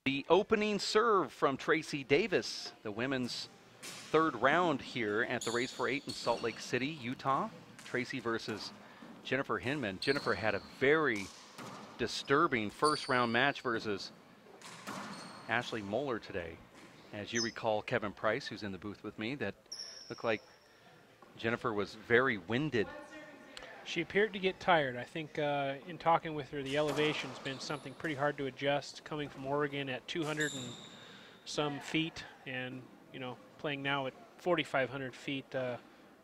The opening serve from Tracy Davis, the women's third round here at the Race for 8 in Salt Lake City, Utah. Tracy versus Jennifer Hinman. Jennifer had a very disturbing first round match versus Ashley Moeller today. As you recall, Kevin Price, who's in the booth with me, that looked like Jennifer was very winded. She appeared to get tired. I think in talking with her, the elevation's been something pretty hard to adjust, coming from Oregon at 200 and some feet, and you know, playing now at 4,500 feet,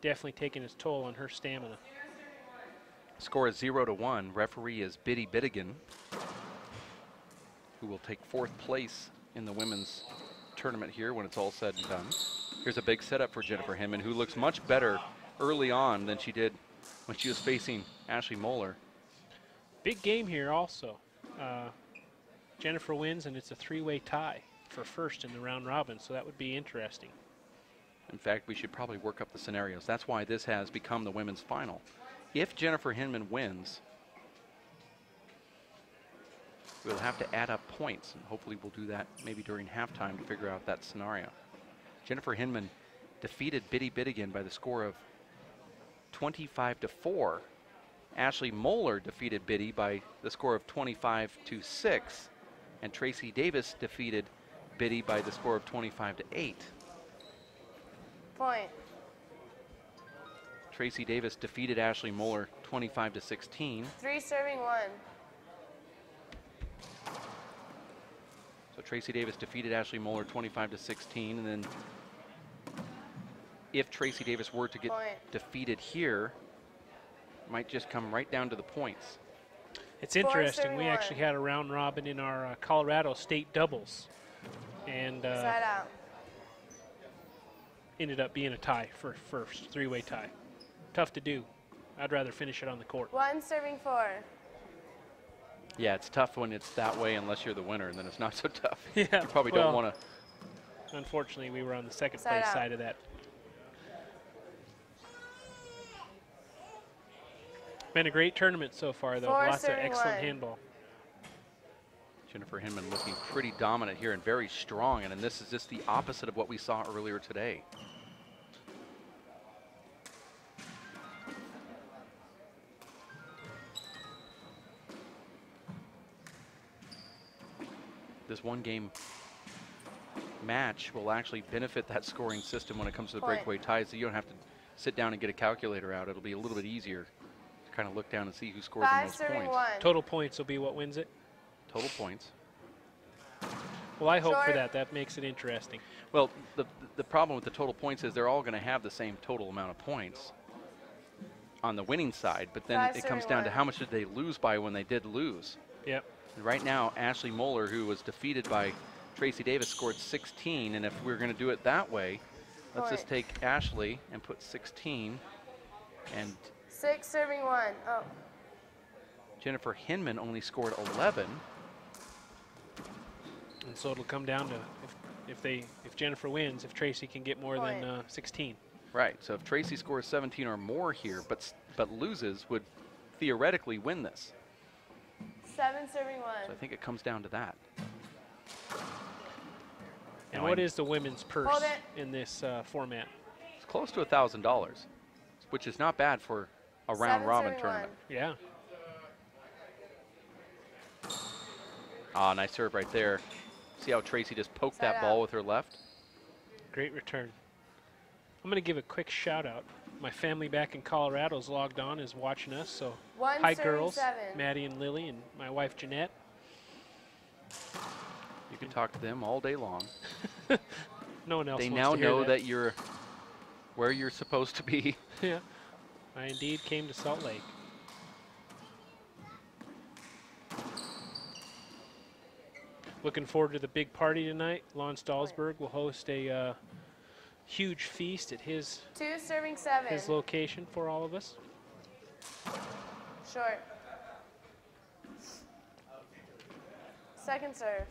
definitely taking its toll on her stamina. Score is 0-1. Referee is Biddy Bittigan, who will take fourth place in the women's tournament here when it's all said and done. Here's a big setup for Jennifer Hinman, who looks much better early on than she did when she was facing Ashley Moeller. Big game here also. Jennifer wins, and it's a three-way tie for first in the round robin, so that would be interesting. In fact, we should probably work up the scenarios. That's why this has become the women's final. If Jennifer Hinman wins, we'll have to add up points, and hopefully we'll do that maybe during halftime to figure out that scenario. Jennifer Hinman defeated Biddy Bittigan by the score of 25-4. Ashley Moeller defeated Biddy by the score of 25-6. And Tracy Davis defeated Biddy by the score of 25-8. Point. Tracy Davis defeated Ashley Moeller 25-16. 3 serving 1. So Tracy Davis defeated Ashley Moeller 25-16, and then if Tracy Davis were to get defeated here, it might just come right down to the points. It's interesting. We actually had a round robin in our Colorado state doubles, and ended up being a tie for first, three-way tie. Tough to do. I'd rather finish it on the court. 1 serving 4. Yeah, it's tough when it's that way unless you're the winner, and then it's not so tough. Yeah, you probably don't want to. Unfortunately, we were on the second place side of that. Been a great tournament so far, though. Lots of excellent handball. Jennifer Hinman looking pretty dominant here and very strong, and this is just the opposite of what we saw earlier today. This one-game match will actually benefit that scoring system when it comes to the breakaway ties, so you don't have to sit down and get a calculator out. It'll be a little bit easier to kind of look down and see who scores the most points. Total points will be what wins it? Total points. Well, I hope for that. That makes it interesting. Well, the problem with the total points is they're all going to have the same total amount of points on the winning side, but then it comes down to how much did they lose by when they did lose. Yep. Right now, Ashley Moeller, who was defeated by Tracy Davis, scored 16, and if we're going to do it that way, let's just take Ashley and put 16, and 6 serving 1. Oh. Jennifer Hinman only scored 11. And so it'll come down to if Jennifer wins, if Tracy can get more than 16. Right. So if Tracy scores 17 or more here, but loses, would theoretically win this. 7 serving 1. So I think it comes down to that. And what is the women's purse in this format? It's close to $1,000, which is not bad for a round-robin tournament. Yeah. Ah, nice serve right there. See how Tracy just poked that ball with her left? Great return. I'm going to give a quick shout-out. My family back in Colorado is logged on, is watching us. So hi, girls, Maddie and Lily, and my wife, Jeanette. You can talk to them all day long. No one else They wants now to hear know that you're where you're supposed to be. Yeah, I indeed came to Salt Lake. Looking forward to the big party tonight. Lon Stalsberg will host a huge feast at his 2 serving 7. His location for all of us. Short. Second serve.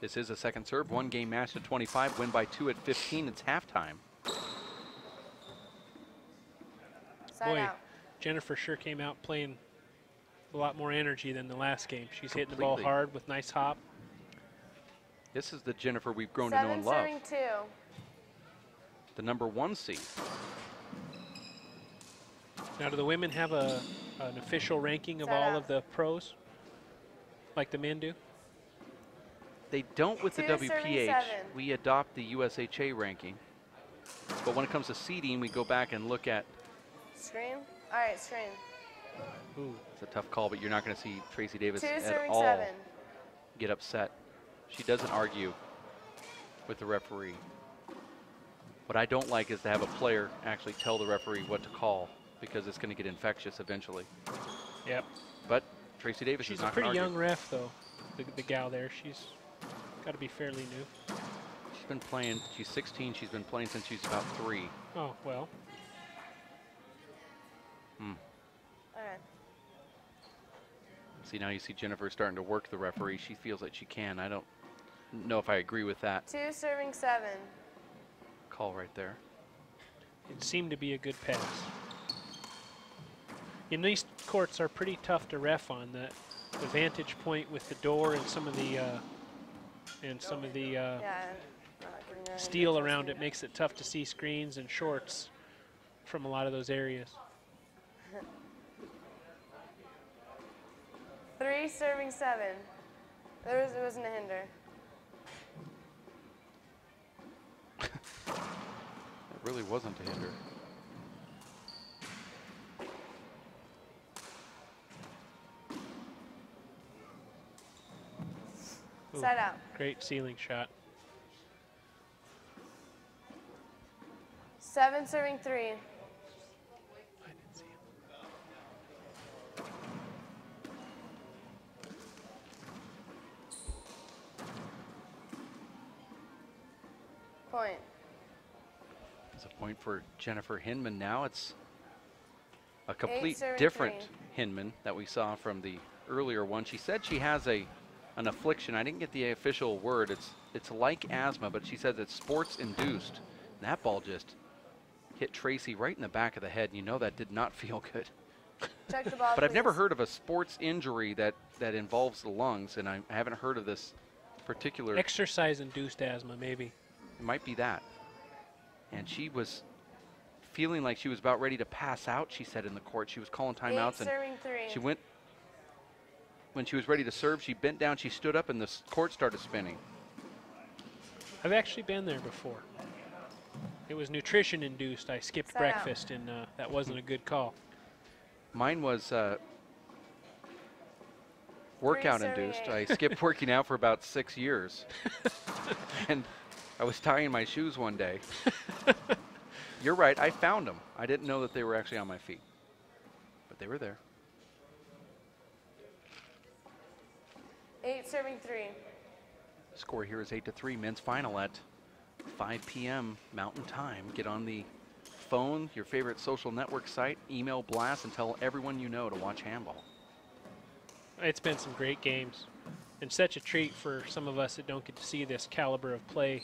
This is a second serve. One game match at 25. Win by 2 at 15. It's halftime. Boy, Jennifer sure came out playing a lot more energy than the last game. She's hitting the ball hard with nice hop. This is the Jennifer we've grown to know 7 and love. serving 2. The #1 seed. Now, do the women have an official ranking of Set all up. of the pros, like the men do? They don't with the 2 serving WPH. 7. We adopt the USHA ranking. But when it comes to seeding, we go back and look at. Screen. All right, screen. Ooh. It's a tough call, but you're not going to see Tracy Davis 2 at serving all 7. get upset. She doesn't argue with the referee. What I don't like is to have a player actually tell the referee what to call, because it's going to get infectious eventually. Yep. But Tracy Davis She's is a not pretty going to young argue. ref, though. The gal there, she's got to be fairly new. She's been playing. She's 16. She's been playing since she's about 3. Oh, well. All right. See, now you see Jennifer starting to work the referee. She feels like she can. I don't know if I agree with that 2 serving 7. call right there. It seemed to be a good pass. And these courts are pretty tough to ref on. The vantage point with the door and some of the Yeah. I'm not giving her any steel details around here. it makes it tough to see screens and shorts from a lot of those areas. 3 serving 7. It wasn't a hinder. It really wasn't a hinder. Ooh. Set out. Great ceiling shot. 7 serving 3. I didn't see him. Point. It's a point for Jennifer Hinman now. It's a complete serving different 3. Hinman that we saw from the earlier one. She said she has an affliction. I didn't get the official word. It's like asthma, but she says it's sports induced. And that ball just hit Tracy right in the back of the head. You know that did not feel good. Check the ball, But I've never please. heard of a sports injury that involves the lungs, and I haven't heard of this particular. Exercise-induced asthma, maybe. It might be that. And she was feeling like she was about ready to pass out, she said in the court. She was calling 8 timeouts, and serving 3. she went, when she was ready to serve, she bent down, she stood up, and the court started spinning. I've actually been there before. It was nutrition-induced. I skipped Set out. breakfast, and that wasn't a good call. Mine was workout induced. I skipped working out for about 6 years. And I was tying my shoes one day. You're right, I found them. I didn't know that they were actually on my feet, but they were there. 8 serving 3. Score here is 8-3. Men's final at 5 p.m. Mountain Time. Get on the phone, your favorite social network site, email blast, and tell everyone you know to watch handball. It's been some great games, and such a treat for some of us that don't get to see this caliber of play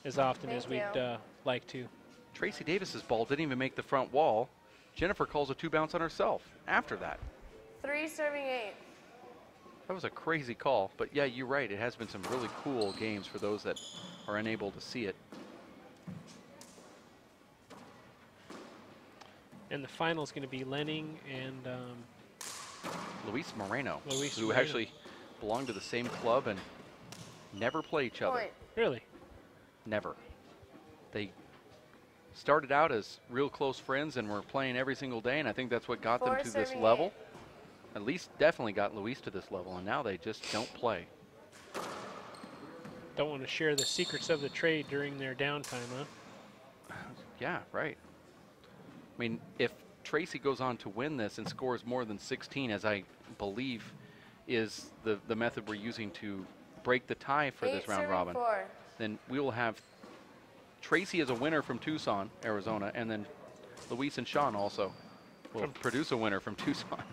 as often as we'd Thank you. Tracy like to. Davis's ball didn't even make the front wall. Jennifer calls a 2-bounce on herself after that. 3 serving 8. That was a crazy call, but yeah, you're right. It has been some really cool games for those that are unable to see it. And the final is going to be Lenning and Luis Moreno, Luis who Moreno. actually belonged to the same club and never play each other. Point. really. Never. They started out as real close friends and were playing every single day, and I think that's what got them 4 to this serving level. 8. At least definitely got Luis to this level, and now they just don't play. Don't want to share the secrets of the trade during their downtime, huh? Yeah, right. I mean, if Tracy goes on to win this and scores more than 16, as I believe is the method we're using to break the tie for 8 this round serving robin, 4. then we will have Tracy as a winner from Tucson, Arizona, and then Luis and Sean also will produce a winner from Tucson.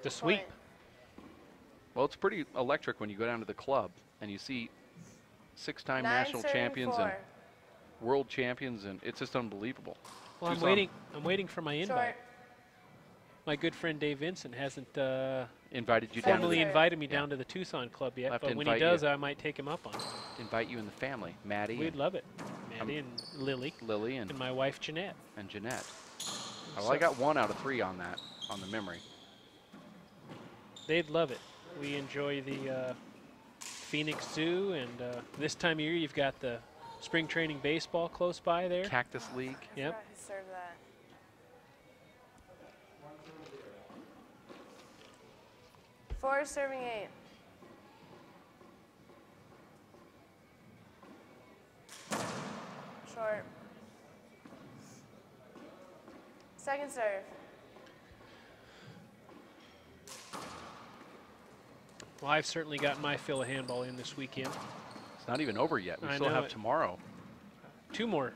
The sweep. Point. Well, it's pretty electric when you go down to the club and you see 6-time 9 national serving champions 4. and world champions, and it's just unbelievable. Well, Tucson. I'm waiting for my invite. Short. My good friend Dave Vincent hasn't Invited you down. formally invited me down to the Tucson Club yet, but when he does, I might take him up on it. Invite you and the family, Maddie. We'd love it. Maddie and Lily. Lily and my wife Jeanette. And Jeanette. Well, I got 1 out of 3 on that, on the memory. They'd love it. We enjoy the Phoenix Zoo, and this time of year you've got the spring training baseball close by there. Cactus League. Yep. Serve that. Four serving 8. Short. Second serve. Well, I've certainly gotten my fill of handball in this weekend. It's not even over yet. We I still know have it. tomorrow. 2 more.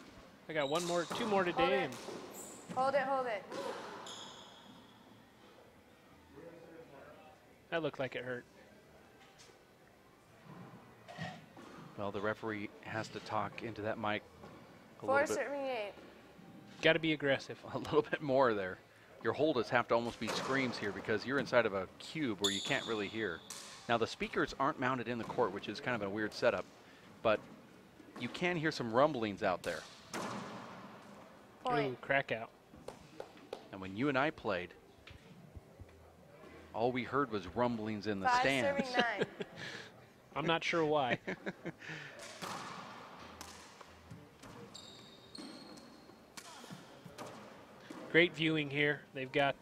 I got 2 more today. And Hold it, hold it. that looked like it hurt. Well, the referee has to talk into that mic a Four little bit. serving 8. Got to be aggressive. A little bit more there. Your holders have to almost be screams here because you're inside of a cube where you can't really hear. Now the speakers aren't mounted in the court, which is kind of a weird setup, but you can hear some rumblings out there. Point. Ooh, crack out. And when you and I played, all we heard was rumblings in the 5 stands. serving 9. I'm not sure why. Great viewing here. They've got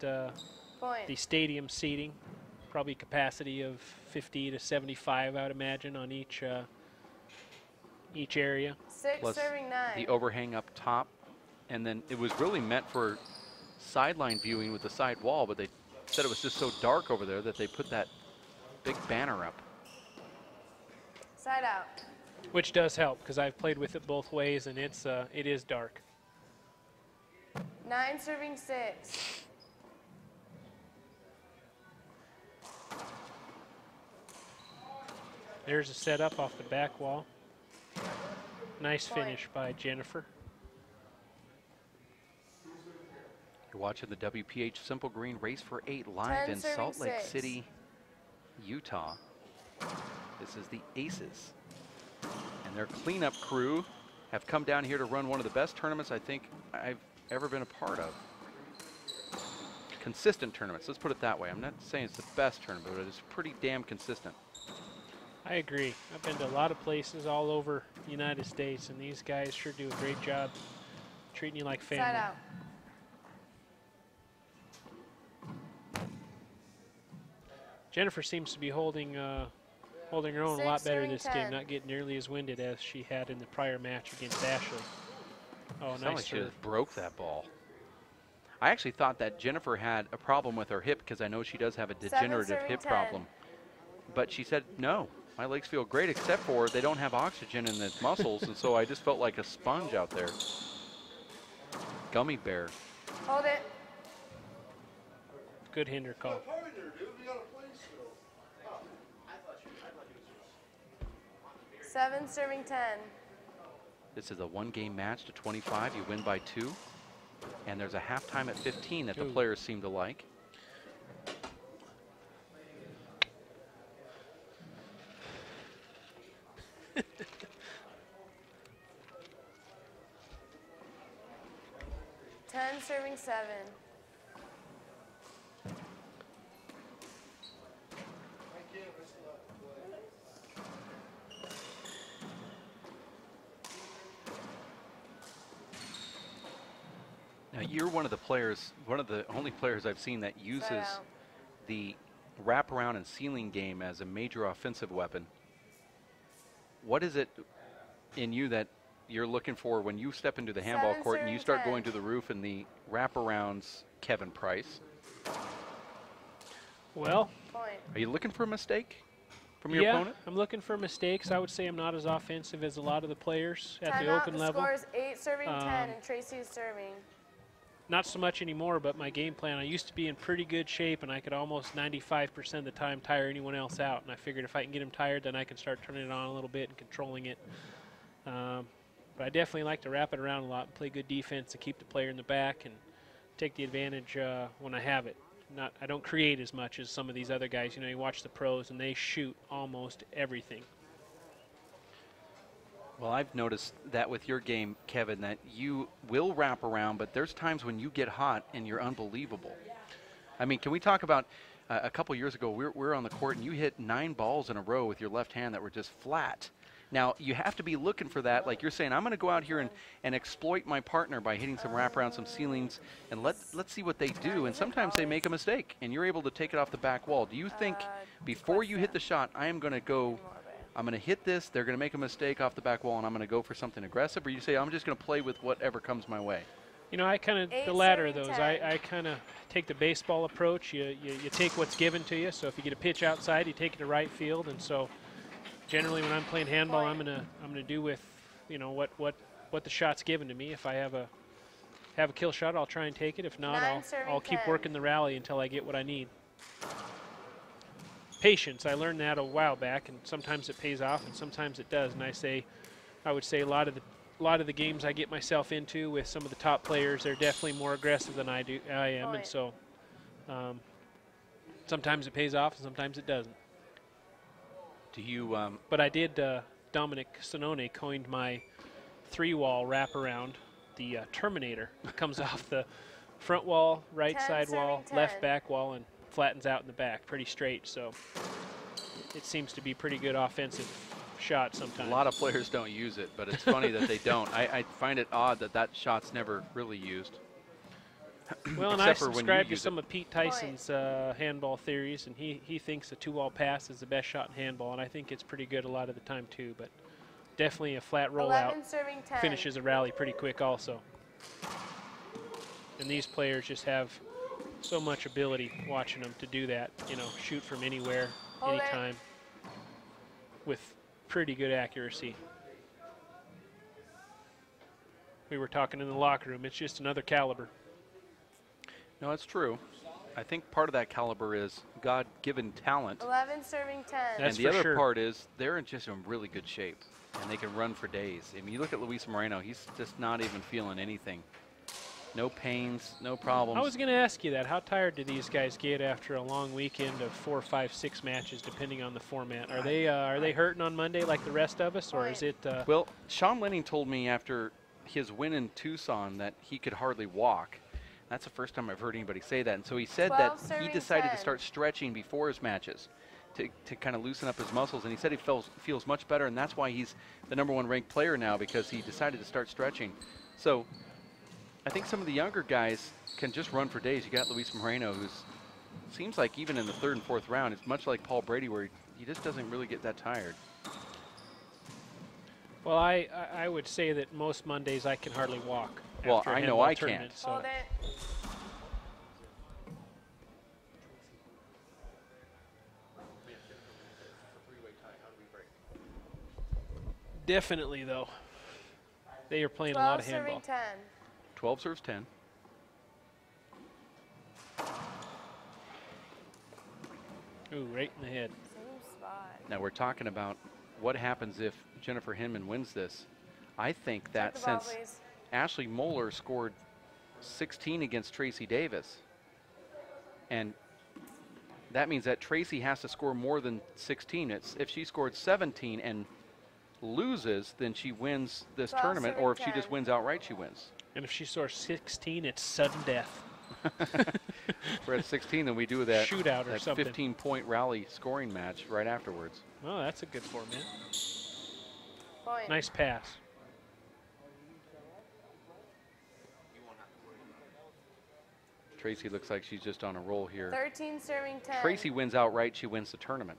Point. the stadium seating, probably capacity of 50 to 75, I would imagine, on each area. 6 Plus serving 9. the overhang up top, and then it was really meant for sideline viewing with the side wall, but they said it was just so dark over there that they put that big banner up. Side out. Which does help because I've played with it both ways, and it is dark. 9 serving 6. There's a setup off the back wall. Nice Point. finish by Jennifer. You're watching the WPH Simple Green Race for 8 live 10 in serving Salt Lake 6. City, Utah. This is the Aces. And their cleanup crew have come down here to run one of the best tournaments I think I've ever been a part of. Consistent tournaments, let's put it that way. I'm not saying it's the best tournament, but it's pretty damn consistent. I agree. I've been to a lot of places all over the United States, and these guys sure do a great job treating you like family. Side out. Jennifer seems to be holding her own a lot 6 better serving this 10. game, not getting nearly as winded as she had in the prior match against Ashley. Oh, It's not nice like she serve. just broke that ball. I actually thought that Jennifer had a problem with her hip because I know she does have a 7 degenerative serving hip 10. problem. But she said, no, my legs feel great except for they don't have oxygen in the muscles, and so I just felt like a sponge out there. Gummy bear. Hold it. Good hinder call. 7 serving 10. This is a 1-game match to 25. You win by 2. And there's a halftime at 15 that the Ooh. players seem to like. Ten serving 7. Now you're one of the players, one of the only players I've seen that uses out. the wraparound and ceiling game as a major offensive weapon. What is it in you that you're looking for when you step into the handball 7 court and you serving start 10. going to the roof and the wraparounds, Kevin Price? Well, Point. Are you looking for a mistake from your yeah, opponent? I'm looking for mistakes. I would say I'm not as offensive as a lot of the players at the Timeout. open The level. score is 8 serving 10, Um, and Tracy is serving. Not so much anymore, but my game plan, I used to be in pretty good shape, and I could almost 95% of the time tire anyone else out. And I figured if I can get them tired, then I can start turning it on a little bit and controlling it. But I definitely like to wrap it around a lot and play good defense to keep the player in the back and take the advantage when I have it. I don't create as much as some of these other guys. You know, you watch the pros and they shoot almost everything. Well, I've noticed that with your game, Kevin, that you will wrap around, but there's times when you get hot and you're unbelievable. I mean, can we talk about a couple years ago, we were on the court and you hit 9 balls in a row with your left hand that were just flat. Now, you have to be looking for that. Like you're saying, I'm going to go out here and exploit my partner by hitting some wraparound, some ceilings, and let's see what they do. And sometimes they make a mistake, and you're able to take it off the back wall. Do you think before you hit the shot, I'm going to hit this, they're going to make a mistake off the back wall, and I'm going to go for something aggressive? Or you say, I'm just going to play with whatever comes my way? You know, I kind of, the latter of those. I kind of take the baseball approach. You take what's given to you. So if you get a pitch outside, you take it to right field. And so generally when I'm playing handball, I'm gonna do with, you know, what the shot's given to me. If I have a kill shot, I'll try and take it. If not, I'll keep working the rally until I get what I need. Patience, I learned that a while back, and sometimes it pays off and sometimes it does. And I would say a lot of the games I get myself into with some of the top players, they're definitely more aggressive than I am, and so sometimes it pays off and sometimes it doesn't. Do you? But I did. Dominic Sonone coined my 3-wall wraparound, the Terminator. It comes off the front wall, right side wall, left back wall, and flattens out in the back, pretty straight. So it seems to be pretty good offensive shot sometimes. A lot of players don't use it, but it's funny that they don't. I find it odd that shot's never really used. Well, and I subscribe to some of Pete Tyson's handball theories, and he thinks a 2-wall pass is the best shot in handball, and I think it's pretty good a lot of the time too, but definitely a flat rollout finishes a rally pretty quick also. And these players just have so much ability watching them to do that, you know, shoot from anywhere, anytime, with pretty good accuracy. We were talking in the locker room, it's just another caliber. No, it's true. I think part of that caliber is God-given talent. 11 serving 10. And the other part is they're just in really good shape, and they can run for days. I mean, you look at Luis Moreno, he's just not even feeling anything. No pains, no problems. I was going to ask you that. How tired do these guys get after a long weekend of 4, 5, 6 matches, depending on the format? Are they hurting on Monday like the rest of us, or is it? Well, Sean Lenning told me after his win in Tucson that he could hardly walk. That's the first time I've heard anybody say that. And so he said that he decided to start stretching before his matches to kind of loosen up his muscles. And he said he feels much better, and that's why he's the #1 ranked player now, because he decided to start stretching. So I think some of the younger guys can just run for days. You got Luis Moreno, who seems like even in the 3rd and 4th round, it's much like Paul Brady, where he just doesn't really get that tired. Well, I would say that most Mondays I can hardly walk. Well, I know I can't. So Hold it. definitely, though, they are playing a lot of handball. 12 serving 10. 12 serves 10. Ooh, right in the head. Same spot. Now we're talking about what happens if Jennifer Hinman wins this. I think that Check the ball, since please. Ashley Moeller scored 16 against Tracy Davis, and that means that Tracy has to score more than 16. If she scored 17 and loses, then she wins this 12 tournament, serving or if she 10. just wins outright, she wins. And if she scores 16, it's sudden death. If we're at 16, then we do that Shootout or something. 15-point rally scoring match right afterwards. Well, that's a good format. Point. Nice pass. Tracy looks like she's just on a roll here. 13 serving 10. Tracy wins outright, she wins the tournament.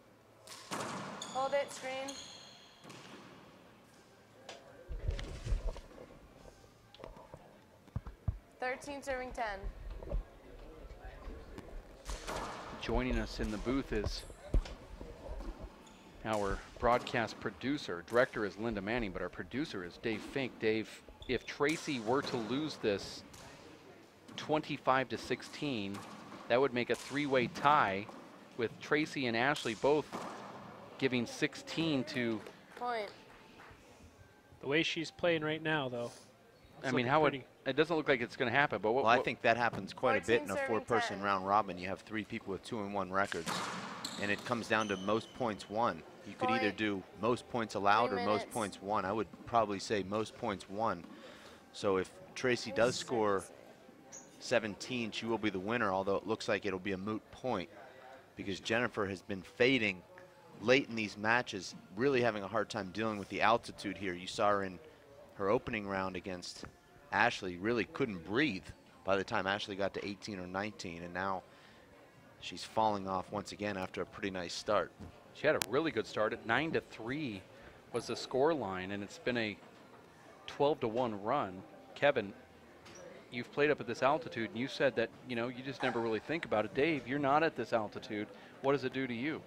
Hold it, screen. Serving 10. Joining us in the booth is our broadcast producer. Director is Linda Manning, but our producer is Dave Fink. Dave, if Tracy were to lose this 25-16, that would make a 3-way tie with Tracy and Ashley both giving 16 to. Point. The way she's playing right now, though, I mean, how would it doesn't look like it's going to happen, but well, I think that happens quite a bit in a 4-person round robin. You have 3 people with 2-1 records, and it comes down to most points won. You could either do most points allowed or most points won. I would probably say most points won. So if Tracy does score 17, she will be the winner, although it looks like it'll be a moot point because Jennifer has been fading late in these matches, really having a hard time dealing with the altitude here. You saw her in her opening round against Ashley, really couldn't breathe by the time Ashley got to 18 or 19, and now she's falling off once again after a pretty nice start. She had a really good start. At 9-3 was the score line, and it's been a 12-1 run. Kevin, you've played up at this altitude, and you said that, you know, you just never really think about it. Dave, you're not at this altitude. What does it do to you?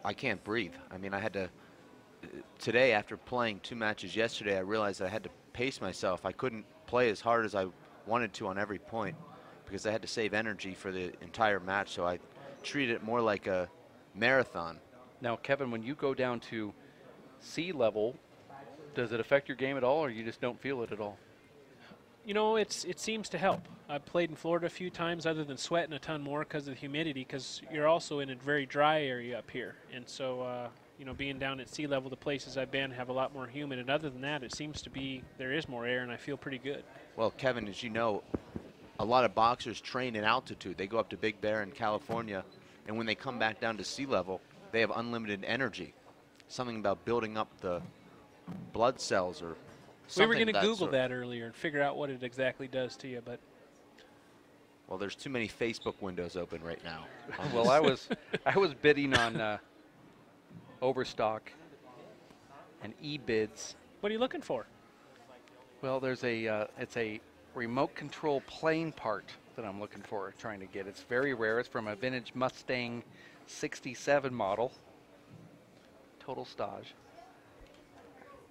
I can't breathe. I mean, I had to, today after playing 2 matches yesterday, I realized I had to pace myself. I couldn't play as hard as I wanted to on every point because I had to save energy for the entire match, so I treated it more like a marathon. Now, Kevin, when you go down to sea level, does it affect your game at all, or you just don't feel it at all? You know, it seems to help. I've played in Florida a few times other than sweating a ton more because of the humidity, because you're also in a very dry area up here. And so, you know, being down at sea level, the places I've been have a lot more humid. And other than that, it seems to be there is more air, and I feel pretty good. Well, Kevin, as you know, a lot of boxers train in altitude. They go up to Big Bear in California, and when they come back down to sea level, they have unlimited energy. Something about building up the blood cells or something. We were going to Google that earlier and figure out what it exactly does to you, but. Well, there's too many Facebook windows open right now. Well, I was bidding on Overstock and eBids. What are you looking for? Well, there's it's a remote control plane part that I'm looking for, trying to get. It's very rare. It's from a vintage Mustang 67 model. Total stage.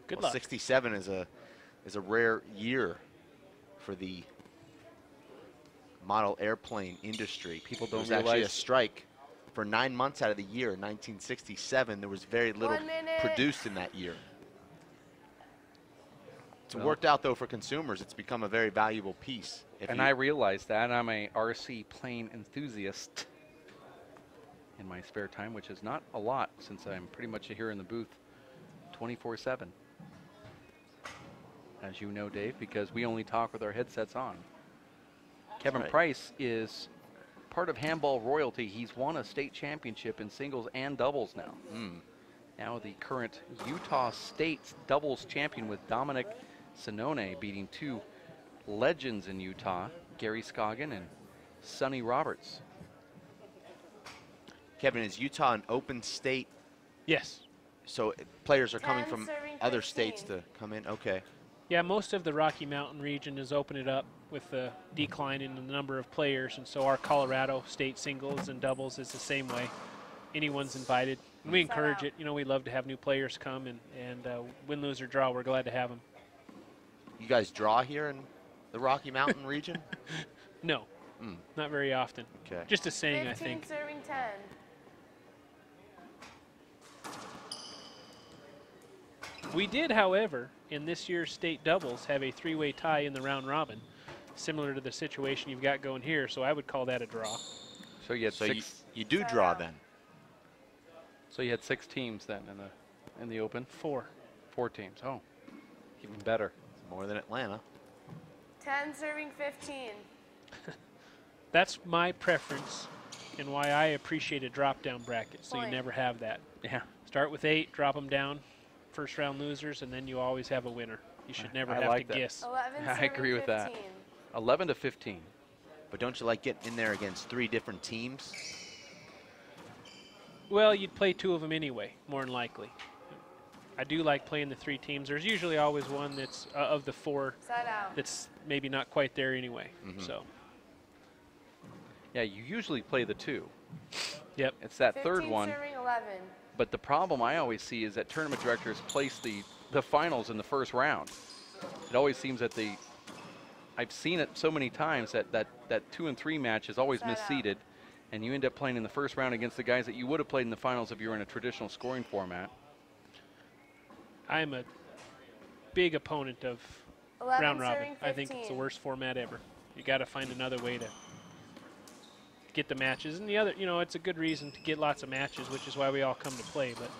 Good luck. 67 is a rare year for the model airplane industry. People don't realize actually a realize strike for 9 months out of the year. In 1967, there was very little produced in that year. It's worked out though for consumers. It's become a very valuable piece. And I realize that. I'm a RC plane enthusiast in my spare time, which is not a lot since I'm pretty much here in the booth 24/7. As you know, Dave, because we only talk with our headsets on. Kevin Price is part of Handball royalty. He's won a state championship in singles and doubles now. Now the current Utah State's doubles champion with Dominic Sinone, beating 2 legends in Utah, Gary Scoggin and Sonny Roberts. Kevin, is Utah an open state? Yes. So players are coming from other states to come in? Okay. Yeah, most of the Rocky Mountain region has opened it up with the decline in the number of players, and so our Colorado state singles and doubles is the same way. Anyone's invited. And we encourage it. You know, we love to have new players come, and win, lose, or draw, we're glad to have them. You guys draw here in the Rocky Mountain region? No, not very often. Okay. Just a saying, I think. Serving 10. We did, however, in this year's state doubles, have a 3-way tie in the round robin, similar to the situation you've got going here, so I would call that a draw. So you had you do draw then. So you had 6 teams then in the open? 4. 4 teams. Oh, even better. It's more than Atlanta. 10 serving 15. That's my preference and why I appreciate a drop-down bracket, so you never have that. Yeah. Start with 8, drop them down, first round losers, and then you always have a winner. You should never have to guess. 11 I agree with that. 11 to 15. But don't you like getting in there against 3 different teams? Well, you'd play 2 of them anyway, more than likely. I do like playing the 3 teams. There's usually always one that's of the 4 that's maybe not quite there anyway. So. Yeah, you usually play the 2. Yep. It's that third one. Serving 11. But the problem I always see is that tournament directors place the finals in the first round. It always seems that I've seen it so many times that 2 and 3 match is always misseeded, and you end up playing in the first round against the guys that you would have played in the finals if you were in a traditional scoring format. I'm a big opponent of round robin. I think it's the worst format ever. You got to find another way to get the matches. And the other, you know, it's a good reason to get lots of matches, which is why we all come to play. But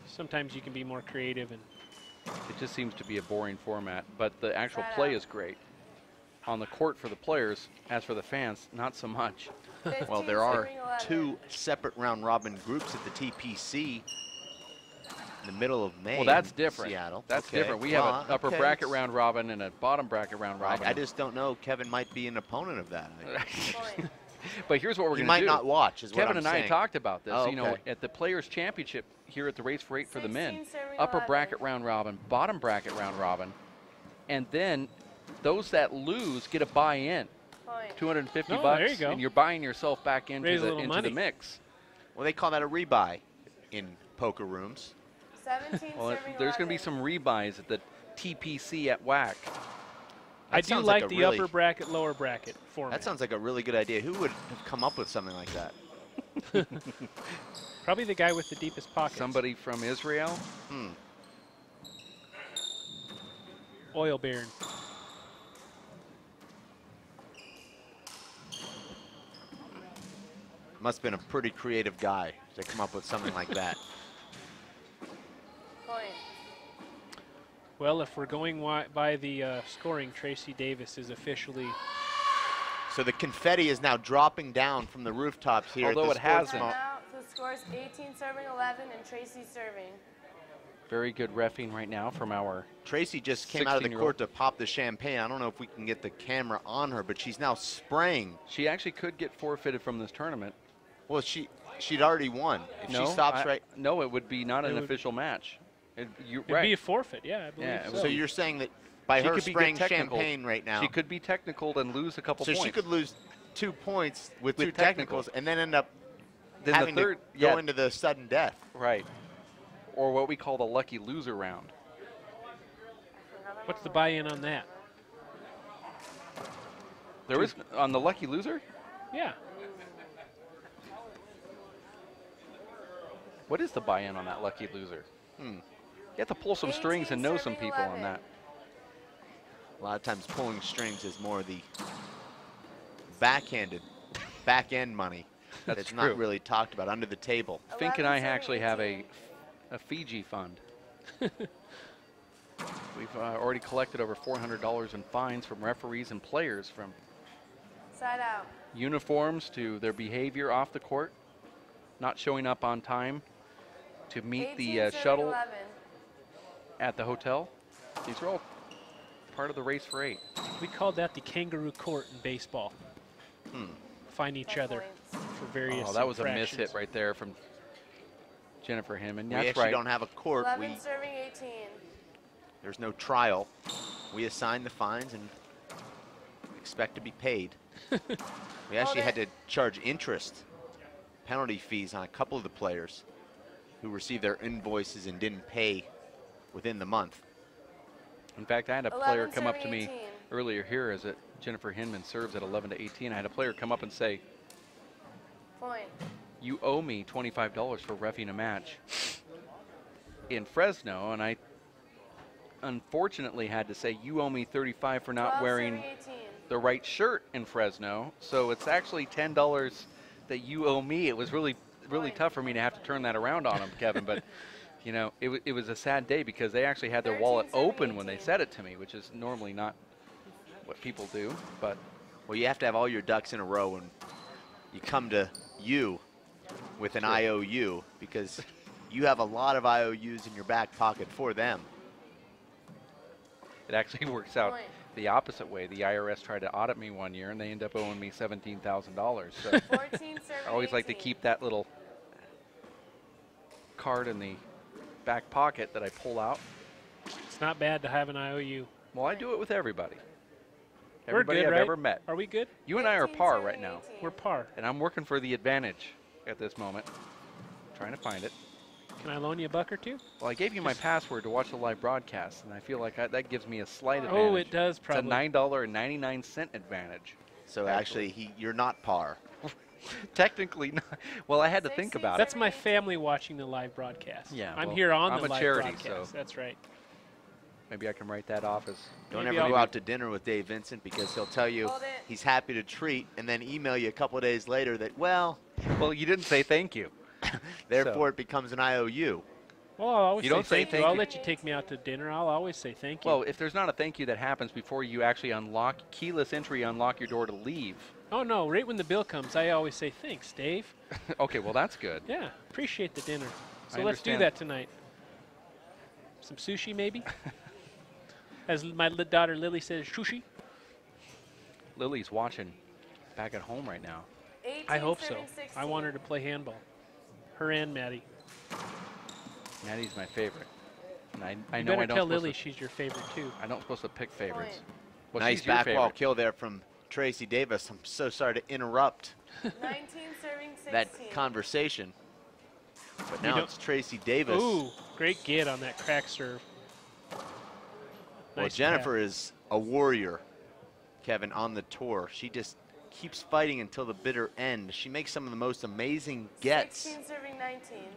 sometimes you can be more creative. And it just seems to be a boring format, but the actual play is great. On the court for the players, as for the fans, not so much. Well, there are 2 separate round robin groups at the TPC in the middle of May. Well, that's different. Seattle. That's different. We have an upper bracket round robin and a bottom bracket round robin. I just don't know. Kevin might be an opponent of that. But here's what we're going to do. You might not watch, is what I'm Kevin and I talked about this. You know, at the Players' Championship here at the Race for 8 for the men, upper bracket round robin, bottom bracket round robin, and then those that lose get a buy-in. 250 bucks, there you go. and you're buying yourself back into the mix. Well, they call that a rebuy in poker rooms. 17 Well, there's going to be some rebuys at the TPC at WAC. I do like the upper bracket, lower bracket format. That sounds like a really good idea. Who would have come up with something like that? Probably the guy with the deepest pockets. Somebody from Israel? Oil baron. Must have been a pretty creative guy to come up with something like that. Well, if we're going by the scoring, Tracy Davis is officially. So the confetti is now dropping down from the rooftops here. Although it hasn't. The score's 18 serving 11, and Tracy serving. Very good reffing right now from our Tracy just came out of the court to pop the champagne. I don't know if we can get the camera on her, but she's now spraying. She actually could get forfeited from this tournament. Well, she'd already won. If she stops No, it would be not an official match. It'd be a forfeit, yeah, I believe so. So you're saying that by her spraying champagne right now, she could be technicaled and lose a couple points. So she could lose 2 points with 2 technicals and then end up then having to go into the sudden death. Right. Or what we call the lucky loser round. What's the buy-in on that? There is on the lucky loser? Yeah. What is the buy-in on that lucky loser? You have to pull some strings and know some people 11. On that. A lot of times pulling strings is more the back-end money. That's not really talked about under the table. Fink and I actually have a Fiji fund. We've already collected over $400 in fines from referees and players, from side out uniforms to their behavior off the court, not showing up on time to meet the shuttle 11. At the hotel. These are all part of the Race for 8. We called that the kangaroo court in baseball. Find each other for various that was a miss hit right there from Jennifer Hinman. We actually don't have a court. 11 serving 18. There's no trial. We assign the fines and expect to be paid. We actually had to charge interest, penalty fees on a couple of the players who received their invoices and didn't pay within the month. In fact, I had a player come up to me earlier here as Jennifer Hinman serves at 11 to 18. I had a player come up and say, you owe me $25 for reffing a match in Fresno, and I unfortunately had to say, you owe me $35 for not wearing the right shirt in Fresno, so it's actually $10 that you owe me. It was really tough for me to have to turn that around on him, Kevin, but you know, it was a sad day because they actually had their wallet open when they said it to me, which is normally not what people do. But well, you have to have all your ducks in a row when you come to you with an IOU, because you have a lot of IOUs in your back pocket for them. It actually works out the opposite way. The IRS tried to audit me one year, and they end up owing me $17,000. So I always like to keep that little card in the back pocket that I pull out. It's not bad to have an IOU. Well, I do it with everybody. We're Everybody good, I've right? ever met. Are we good? You and I are par right now. We're par. And I'm working for the advantage at this moment. Trying to find it. Can I loan you $1 or $2? Well, I gave you my password to watch the live broadcast, and I feel like that gives me a slight advantage. Oh, it does probably. It's a $9.99 advantage. So actually, you're not par. Technically not. Well, I had to think about it. That's my family watching the live broadcast. Yeah, I'm here on the I'm a live charity, broadcast. so that's right. Maybe I can write that off as. Don't Maybe ever go I'll- out to dinner with Dave Vincent because he'll tell you Hold it. he's happy to treat and then email you a couple of days later that, well, Well, you didn't say thank you. therefore it becomes an IOU. Well, I'll always You say don't say thank you. thank I'll you. let you take me out to dinner. I'll always say thank you. Well, if there's not a thank you that happens before you actually unlock keyless entry, unlock your door to leave. Oh, no, right when the bill comes, I always say thanks, Dave. Okay, well that's good. Yeah, appreciate the dinner. So I let's do understand. that tonight. Some sushi, maybe? As my daughter Lily says, sushi. Lily's watching back at home right now. 18, I hope so. serving 16. I want her to play handball. Her and Maddie. Maddie's my favorite. And I You know I better don't tell supposed Lily to, she's your favorite, too. I don't supposed to pick favorites. Point. Well, Nice she's your back wall favorite. kill there from Tracy Davis. I'm so sorry to interrupt 19, serving 16. that conversation. But now don't- it's Tracy Davis. Ooh, great get on that crack serve. Well, Nice Jennifer is a warrior, Kevin, on the tour. She just keeps fighting until the bitter end. She makes some of the most amazing gets. 16, serving 19. tap.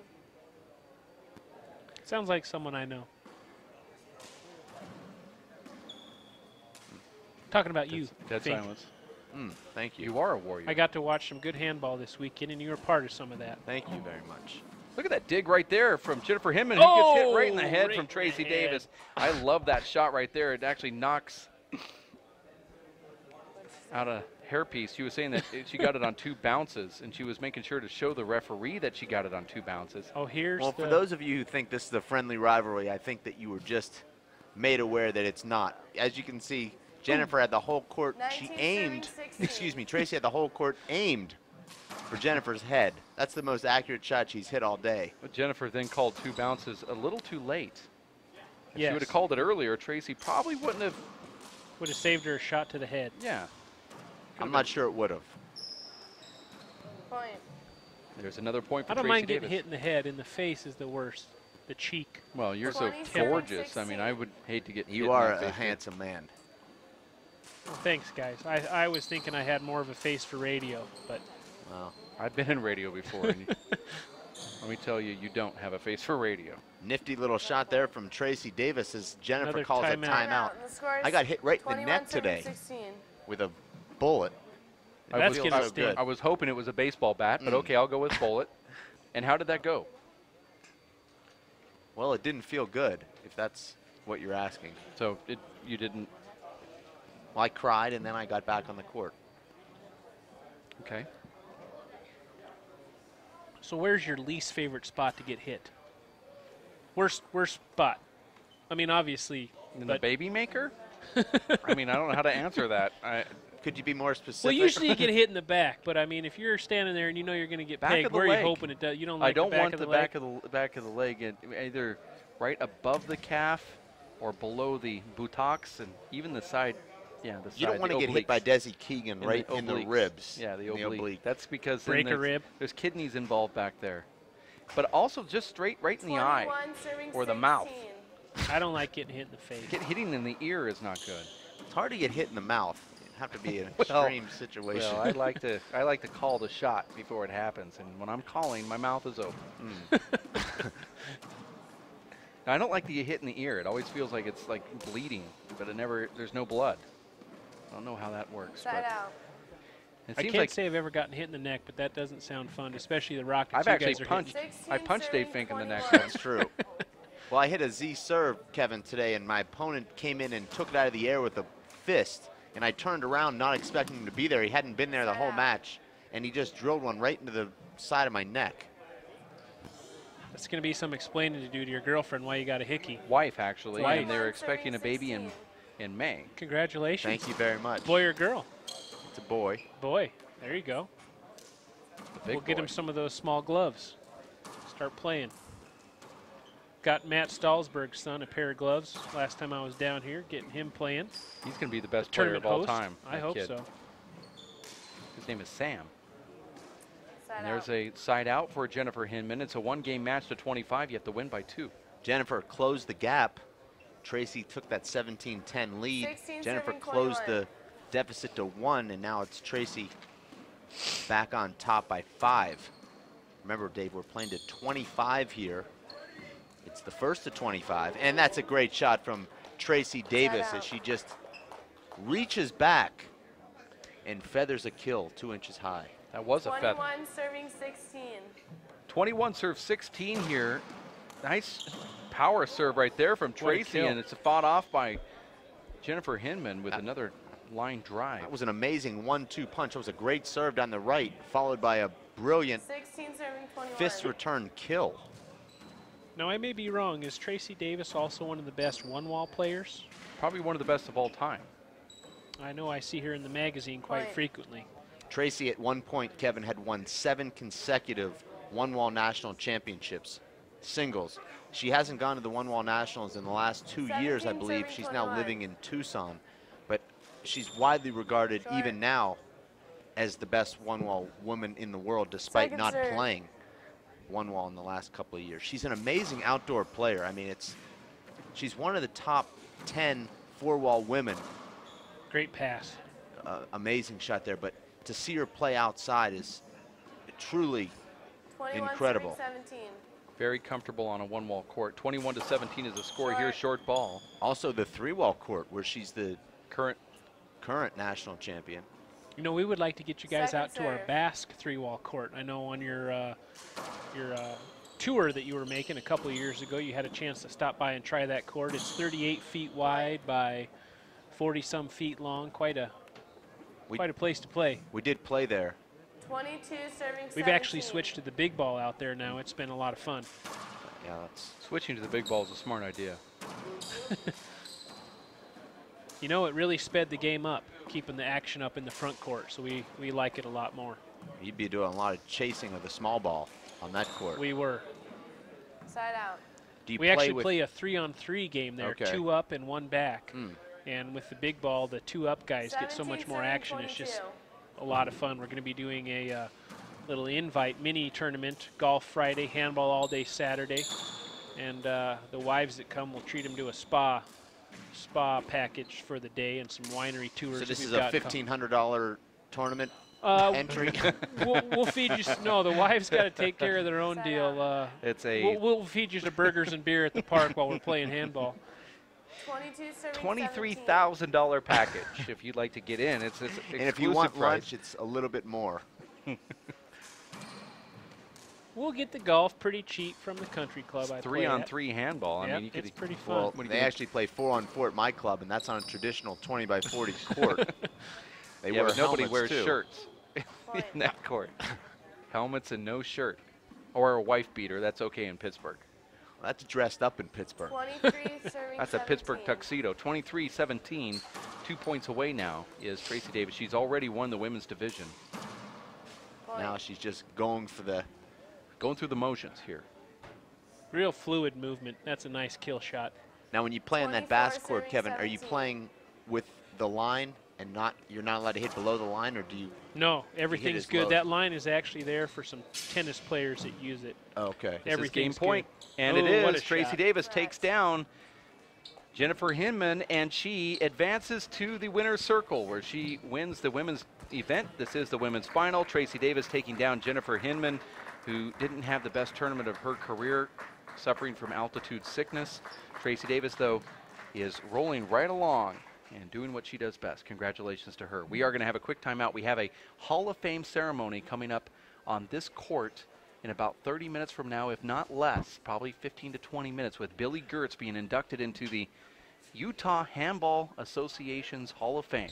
Sounds like someone I know. Talking about you, Dead Fink. silence. Thank you. You are a warrior. I got to watch some good handball this weekend, and you were part of some of that. Thank you very much. Look at that dig right there from Jennifer Hinman, who gets hit right in the Oh, head right from in the Tracy head. Davis. I love that shot right there. It actually knocks out a hairpiece. She was saying that she got it on 2 bounces, and she was making sure to show the referee that she got it on 2 bounces. Oh, here's Well, the for those of you who think this is a friendly rivalry, I think that you were just made aware that it's not. As you can see, Jennifer had the whole court. She 19, aimed. serving 16. Excuse me. Tracy had the whole court aimed for Jennifer's head. That's the most accurate shot she's hit all day. But Jennifer then called 2 bounces a little too late. If Yes. she would have called it earlier, Tracy probably wouldn't have. would have saved her a shot to the head. Yeah. I'm not sure it would have. Point. There's another point for I don't Tracy mind getting Davis. hit in the head. In the face is the worst. The cheek. Well, you're so 27, gorgeous. I mean, 16. I would hate to get hit You in are that a face, too. handsome man. Well, thanks, guys. I was thinking I had more of a face for radio, but Wow. I've been in radio before, and let me tell you, you don't have a face for radio. Nifty little shot there from Tracy Davis as Jennifer Another calls a timeout. timeout And the score is I got hit right in the 21, neck serving today 16. with a bullet. It That's feels gonna so sting. good. I was hoping it was a baseball bat, but okay, I'll go with bullet. And how did that go? Well, it didn't feel good, if that's what you're asking. So you didn't. Well, I cried, and then I got back on the court. Okay. so where's your least favorite spot to get hit? Worst spot. I mean, obviously, In the but baby maker? I mean, I don't know how to answer that. Could you be more specific? well, usually you get hit in the back. But I mean, if you're standing there and you know you're going to get Back pegged, of the where are leg. you hoping it does? You don't like I don't the back want of the the leg? back of the leg, either right above the calf or below the buttocks and even the side. Yeah, the side. You don't want to get hit by Desi Keegan right in the obliques. ribs. Yeah, the in oblique. That's because then Break a there's, rib. there's kidneys involved back there. But also just straight right in the eye 21, serving or the 16. mouth. I don't like getting hit in the face. Hitting in the ear is not good. It's hard to get hit in the mouth. It'd have to be an Well, extreme situation. Well, I like to call the shot before it happens, and when I'm calling, my mouth is open. I don't like the hit in the ear. It always feels like it's like bleeding, but there's no blood. I don't know how that works. Side but out. it I seems can't like say I've ever gotten hit in the neck, but that doesn't sound fun, especially the rockets I've you actually guys are punched. hitting. 16, I punched Dave serving Fink in the neck 21. once. That's true. Well, I hit a Z serve, Kevin, today, and my opponent came in and took it out of the air with a fist, and I turned around not expecting him to be there. He hadn't been there the whole match, and he just drilled one right into the side of my neck. That's going to be some explaining to do to your girlfriend why you got a hickey. Wife actually, Wife. and they're expecting a baby in 16. May. Congratulations. Thank you very much. Boy or girl? It's a boy. Boy. There you go. The big We'll get boy. him some of those small gloves. Start playing. Got Matt Stahlsberg's son a pair of gloves last time I was down here, getting him playing. He's going to be the best player Tournament of all host. time. I that hope kid. so. His name is Sam. Side And there's out. a side out for Jennifer Hinman. It's a 1-game match to 25. You have to win by 2. Jennifer closed the gap. Tracy took that 17-10 lead. 16, Jennifer serving closed 21. the deficit to 1, and now it's Tracy back on top by 5. Remember, Dave, we're playing to 25 here. It's the first to 25, and that's a great shot from Tracy Davis as she just reaches back and feathers a kill 2 inches high. That was a feather. 21 serving 16. 21 serve 16 here. Nice power serve right there from Tracy, and it's fought off by Jennifer Hinman with another line drive. That was an amazing 1-2 punch. It was a great serve down the right, followed by a brilliant 16 serving 21. fist return kill. Now, I may be wrong. Is Tracy Davis also one of the best one-wall players? Probably one of the best of all time. I know I see her in the magazine quite frequently. Tracy at one point, Kevin, had won 7 consecutive one-wall national championships, singles. She hasn't gone to the one-wall nationals in the last 2 years, I believe. She's now living in Tucson, but she's widely regarded even now as the best one-wall woman in the world, despite not playing one-wall in the last couple of years. She's an amazing outdoor player. I mean, she's one of the top 10 four-wall women. Great pass. Amazing shot there, but to see her play outside is truly 21 incredible. 17. Very comfortable on a one-wall court. 21-17 is the score here, short ball. Also the three-wall court, where she's the current national champion. You know, we would like to get you guys out to our Basque three-wall court. I know on your tour that you were making a couple of years ago, you had a chance to stop by and try that court. It's 38 feet wide by 40-some feet long. Quite a place to play. We did play there. 22 serving 17. We've actually switched to the big ball out there now. It's been a lot of fun. Yeah, that's switching to the big ball is a smart idea. You know, it really sped the game up, keeping the action up in the front court, so we like it a lot more. You'd be doing a lot of chasing of the small ball on that court. We were. Side out. We actually play a 3-on-3 game there, Okay. 2 up and 1 back. And with the big ball, the 2 up guys get so much more action. It's just a lot of fun. We're going to be doing a little invite mini tournament, golf Friday, handball all day Saturday. And the wives that come will treat them to a spa package for the day and some winery tours. So this is a $1,500 tournament entry? We'll feed you. No, the wives got to take care of their own deal. We'll feed you some burgers and beer at the park while we're playing handball. $23,000 package. If you'd like to get in, it's and if you want lunch, it's a little bit more. We'll get the golf pretty cheap from the country club. It's 3-on-3 handball. I mean, it's pretty fun. Well, they actually play 4-on-4 at my club, and that's on a traditional 20-by-40 court. They wear but nobody helmets wears too. shirts in that court. Helmets and no shirt, or a wife beater. That's okay in Pittsburgh. Well, that's dressed up in Pittsburgh. 23 serving That's 17. a Pittsburgh tuxedo. 23-17. 2 points away now is Tracy Davis. She's already won the women's division. Now she's just going through the motions here. Real fluid movement. That's a nice kill shot. Now, when you play on that Basque court, Kevin, are you playing with the line and you're not allowed to hit below the line, or do you? No, everything's good. That line is actually there for some tennis players that use it. Oh, okay. This is game point. And it is. Tracy Davis takes down Jennifer Hinman, and she advances to the winner's circle, where she wins the women's event. This is the women's final. Tracy Davis taking down Jennifer Hinman, who didn't have the best tournament of her career, suffering from altitude sickness. Tracy Davis, though, is rolling right along and doing what she does best. Congratulations to her. We are going to have a quick timeout. We have a Hall of Fame ceremony coming up on this court in about 30 minutes from now, if not less, probably 15 to 20 minutes, with Billy Gertz being inducted into the Utah Handball Association's Hall of Fame.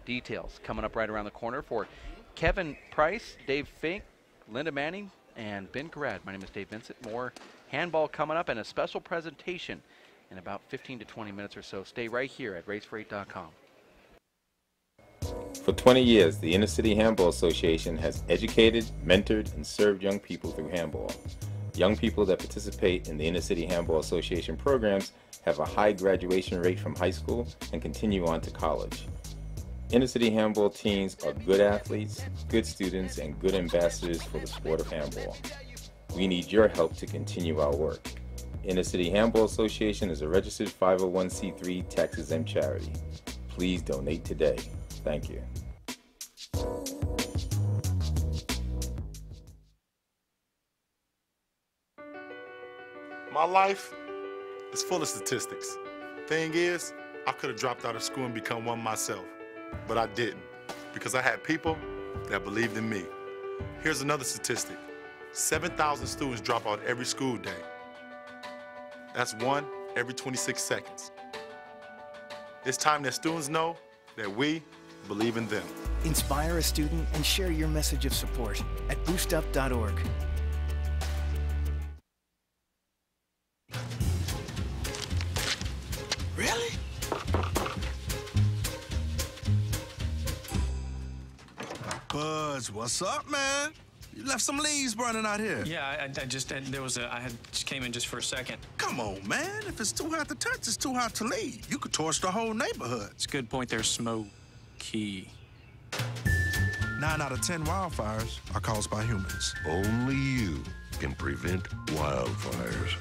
Details coming up right around the corner for Kevin Price, Dave Fink, Linda Manning, and Ben Garad. My name is Dave Vincent. More handball coming up and a special presentation in about 15 to 20 minutes or so. Stay right here at racefor8.com. For 20 years, the Inner City Handball Association has educated, mentored, and served young people through handball. Young people that participate in the Inner City Handball Association programs have a high graduation rate from high school and continue on to college. Inner City Handball teams are good athletes, good students, and good ambassadors for the sport of handball. We need your help to continue our work. Inner City Handball Association is a registered 501c3 tax-exempt charity. Please donate today. Thank you. My life is full of statistics. thing is, I could have dropped out of school and become one myself, but I didn't because I had people that believed in me. Here's another statistic. 7,000 students drop out every school day. That's one every 26 seconds. It's time that students know that we believe in them. Inspire a student and share your message of support at boostup.org. Really? Buzz, what's up, man? You left some leaves burning out here. Yeah, I just just came in just for a second. Come on, man. If it's too hot to touch, it's too hot to leave. You could torch the whole neighborhood. It's a good point there, Smokey. 9 out of 10 wildfires are caused by humans. Only you can prevent wildfires.